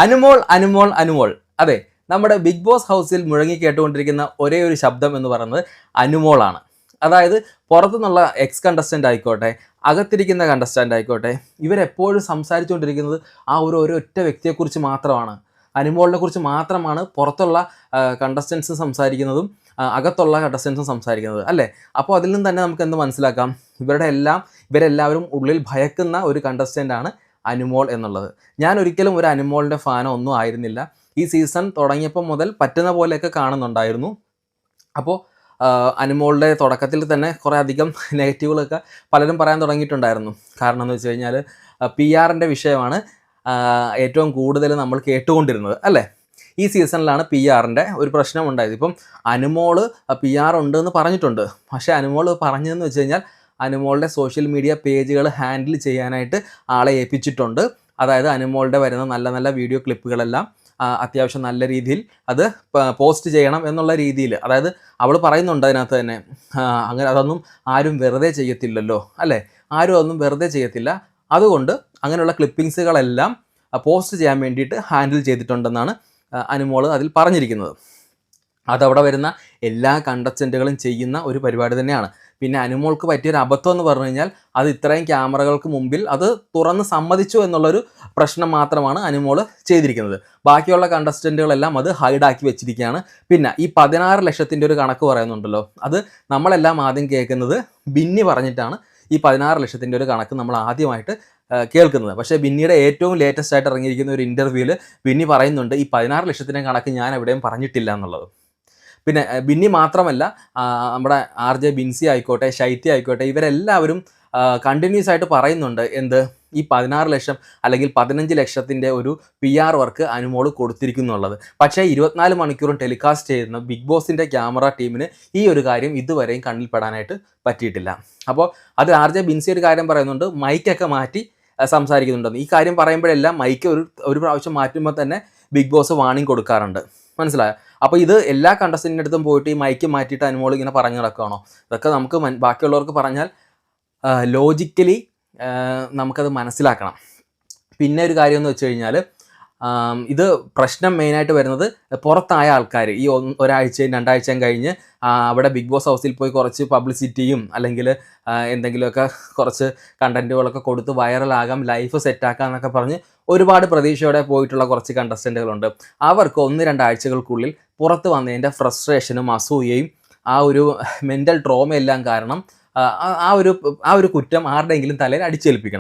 അനുമോൾ അനുമോൾ അനുമോൾ. അതെ, നമ്മുടെ big boss ഹൗസിൽ മുഴങ്ങി കേട്ടുകൊണ്ടിരിക്കുന്ന ഒരേ ഒരു ശബ്ദം എന്ന് പറയുന്നത് അനുമോളാണ്. അതായത് പുറത്തുനിന്നുള്ള എക്സ് കണ്ടസ്റ്റൻ്റ് ആയിക്കോട്ടെ, അകത്തിരിക്കുന്ന കണ്ടസ്റ്റൻ്റ് ആയിക്കോട്ടെ, ഇവരെപ്പോഴും സംസാരിച്ചുകൊണ്ടിരിക്കുന്നത് ആ ഒരൊറ്റ വ്യക്തിയെക്കുറിച്ച് മാത്രമാണ്. അനുമോളിനെ കുറിച്ച് മാത്രമാണ് പുറത്തുള്ള കണ്ടസ്റ്റൻസും സംസാരിക്കുന്നതും അകത്തുള്ള കണ്ടസ്റ്റൻസും സംസാരിക്കുന്നത്, അല്ലേ? അപ്പോൾ അതിൽ നിന്ന് തന്നെ നമുക്ക് എന്ത് മനസ്സിലാക്കാം? ഇവരെല്ലാവരും ഉള്ളിൽ ഭയക്കുന്ന ഒരു കണ്ടസ്റ്റൻ്റാണ് അനുമോൾ എന്നുള്ളത്. ഞാൻ ഒരിക്കലും ഒരു അനുമോളിൻ്റെ ഫാനോ ഒന്നും ആയിരുന്നില്ല. ഈ സീസൺ തുടങ്ങിയപ്പോൾ മുതൽ പറ്റുന്ന പോലെയൊക്കെ കാണുന്നുണ്ടായിരുന്നു. അപ്പോൾ അനുമോളുടെ തുടക്കത്തിൽ തന്നെ കുറേ അധികം നെഗറ്റീവുകളൊക്കെ പലരും പറയാൻ തുടങ്ങിയിട്ടുണ്ടായിരുന്നു. കാരണം എന്ന് വെച്ച് കഴിഞ്ഞാൽ PR-ൻ്റെ വിഷയമാണ് ഏറ്റവും കൂടുതൽ നമ്മൾ കേട്ടുകൊണ്ടിരുന്നത്, അല്ലേ? ഈ സീസണിലാണ് PR-ൻ്റെ ഒരു പ്രശ്നം ഉണ്ടായത്. ഇപ്പം അനുമോള് PR ഉണ്ടെന്ന് പറഞ്ഞിട്ടുണ്ട്. പക്ഷേ അനുമോൾ പറഞ്ഞതെന്ന് വെച്ച് കഴിഞ്ഞാൽ അനുമോളുടെ സോഷ്യൽ മീഡിയ പേജുകൾ ഹാൻഡിൽ ചെയ്യാനായിട്ട് ആളെ ഏൽപ്പിച്ചിട്ടുണ്ട്. അതായത് അനുമോളുടെ വരുന്ന നല്ല നല്ല വീഡിയോ ക്ലിപ്പുകളെല്ലാം അത്യാവശ്യം നല്ല രീതിയിൽ അത് പോസ്റ്റ് ചെയ്യണം എന്നുള്ള രീതിയിൽ. അതായത് അവൾ പറയുന്നുണ്ട് അതിനകത്ത് തന്നെ, അങ്ങനെ അതൊന്നും ആരും വെറുതെ ചെയ്യത്തില്ലല്ലോ, അല്ലേ? ആരും അതൊന്നും വെറുതെ ചെയ്യത്തില്ല. അതുകൊണ്ട് അങ്ങനെയുള്ള ക്ലിപ്പിങ്സുകളെല്ലാം പോസ്റ്റ് ചെയ്യാൻ വേണ്ടിയിട്ട് ഹാൻഡിൽ ചെയ്തിട്ടുണ്ടെന്നാണ് അനുമോൾ അതിൽ പറഞ്ഞിരിക്കുന്നത്. അതവിടെ വരുന്ന എല്ലാ കണ്ടസ്റ്റൻറ്റുകളും ചെയ്യുന്ന ഒരു പരിപാടി തന്നെയാണ്. പിന്നെ അനുമോൾക്ക് പറ്റിയൊരു അബദ്ധം എന്ന് പറഞ്ഞു കഴിഞ്ഞാൽ അത് ഇത്രയും ക്യാമറകൾക്ക് മുമ്പിൽ അത് തുറന്ന് സമ്മതിച്ചു എന്നുള്ളൊരു പ്രശ്നം മാത്രമാണ് അനുമോൾ ചെയ്തിരിക്കുന്നത്. ബാക്കിയുള്ള കണ്ടസ്റ്റൻറ്റുകളെല്ലാം അത് ഹൈഡാക്കി വെച്ചിരിക്കുകയാണ്. പിന്നെ ഈ 16 ലക്ഷത്തിൻ്റെ ഒരു കണക്ക് പറയുന്നുണ്ടല്ലോ, അത് നമ്മളെല്ലാം ആദ്യം കേൾക്കുന്നത് ബിന്നി പറഞ്ഞിട്ടാണ്. ഈ 16 ലക്ഷത്തിൻ്റെ ഒരു കണക്ക് നമ്മൾ ആദ്യമായിട്ട് കേൾക്കുന്നത്. പക്ഷേ ബിന്നിയുടെ ഏറ്റവും ലേറ്റസ്റ്റ് ആയിട്ട് ഇറങ്ങിയിരിക്കുന്ന ഒരു ഇൻ്റർവ്യൂവിൽ ബിന്നി പറയുന്നുണ്ട് ഈ 16 ലക്ഷത്തിൻ്റെ കണക്ക് ഞാൻ എവിടെയും പറഞ്ഞിട്ടില്ല എന്നുള്ളത്. പിന്നെ ബിന്നി മാത്രമല്ല, നമ്മുടെ RJ ബിൻസി ആയിക്കോട്ടെ, ശൈത്യ ആയിക്കോട്ടെ, ഇവരെല്ലാവരും കണ്ടിന്യൂസ് ആയിട്ട് പറയുന്നുണ്ട് എന്ത്, ഈ 16 ലക്ഷം അല്ലെങ്കിൽ 15 ലക്ഷത്തിൻ്റെ ഒരു PR വർക്ക് അനുമോൾ കൊടുത്തിരിക്കുന്നുള്ളത്. പക്ഷേ 24 മണിക്കൂറും ടെലികാസ്റ്റ് ചെയ്യുന്ന ബിഗ് ബോസിൻ്റെ ക്യാമറ ടീമിന് ഈ ഒരു കാര്യം ഇതുവരെയും കണ്ണിൽപ്പെടാനായിട്ട് പറ്റിയിട്ടില്ല. അപ്പോൾ അത് RJ ബിൻസി ഒരു കാര്യം പറയുന്നുണ്ട്, മൈക്കൊക്കെ മാറ്റി സംസാരിക്കുന്നുണ്ടെന്ന്. ഈ കാര്യം പറയുമ്പോഴെല്ലാം മൈക്ക് ഒരു പ്രാവശ്യം മാറ്റുമ്പോൾ തന്നെ ബിഗ് ബോസ് വാണിംഗ് കൊടുക്കാറുണ്ട്, മനസ്സിലായോ? അപ്പോൾ ഇത് എല്ലാ കണ്ടസ്റ്റൻറ്റിൻ്റെ അടുത്തും പോയിട്ട് ഈ മൈക്ക് മാറ്റിയിട്ട് അനുമോൾ ഇങ്ങനെ പറഞ്ഞു നടക്കുകയാണോ? ഇതൊക്കെ നമുക്ക് ബാക്കിയുള്ളവർക്ക് പറഞ്ഞാൽ ലോജിക്കലി നമുക്കത് മനസ്സിലാക്കണം. പിന്നെ ഒരു കാര്യം എന്ന് വെച്ച് കഴിഞ്ഞാൽ ഇത് പ്രശ്നം മെയിനായിട്ട് വരുന്നത് പുറത്തായ ആൾക്കാർ ഈ ഒരാഴ്ചയും 2 ആഴ്ചയും കഴിഞ്ഞ് അവിടെ ബിഗ് ബോസ് ഹൗസിൽ പോയി കുറച്ച് പബ്ലിസിറ്റിയും അല്ലെങ്കിൽ എന്തെങ്കിലുമൊക്കെ കുറച്ച് കണ്ടൻറ്റുകളൊക്കെ കൊടുത്ത് വൈറലാകാം, ലൈഫ് സെറ്റാക്കാം എന്നൊക്കെ പറഞ്ഞ് ഒരുപാട് പ്രതീക്ഷയോടെ പോയിട്ടുള്ള കുറച്ച് കണ്ടസ്റ്റൻറ്റുകളുണ്ട്. അവർക്ക് 1-2 ആഴ്ചകൾക്കുള്ളിൽ പുറത്ത് വന്നതിൻ്റെ ഫ്രസ്ട്രേഷനും അസൂയയും ആ ഒരു മെൻ്റൽ ട്രോമയെല്ലാം കാരണം ആ ഒരു കുറ്റം ആരുടെയെങ്കിലും തലയിൽ അടിച്ചേൽപ്പിക്കണം.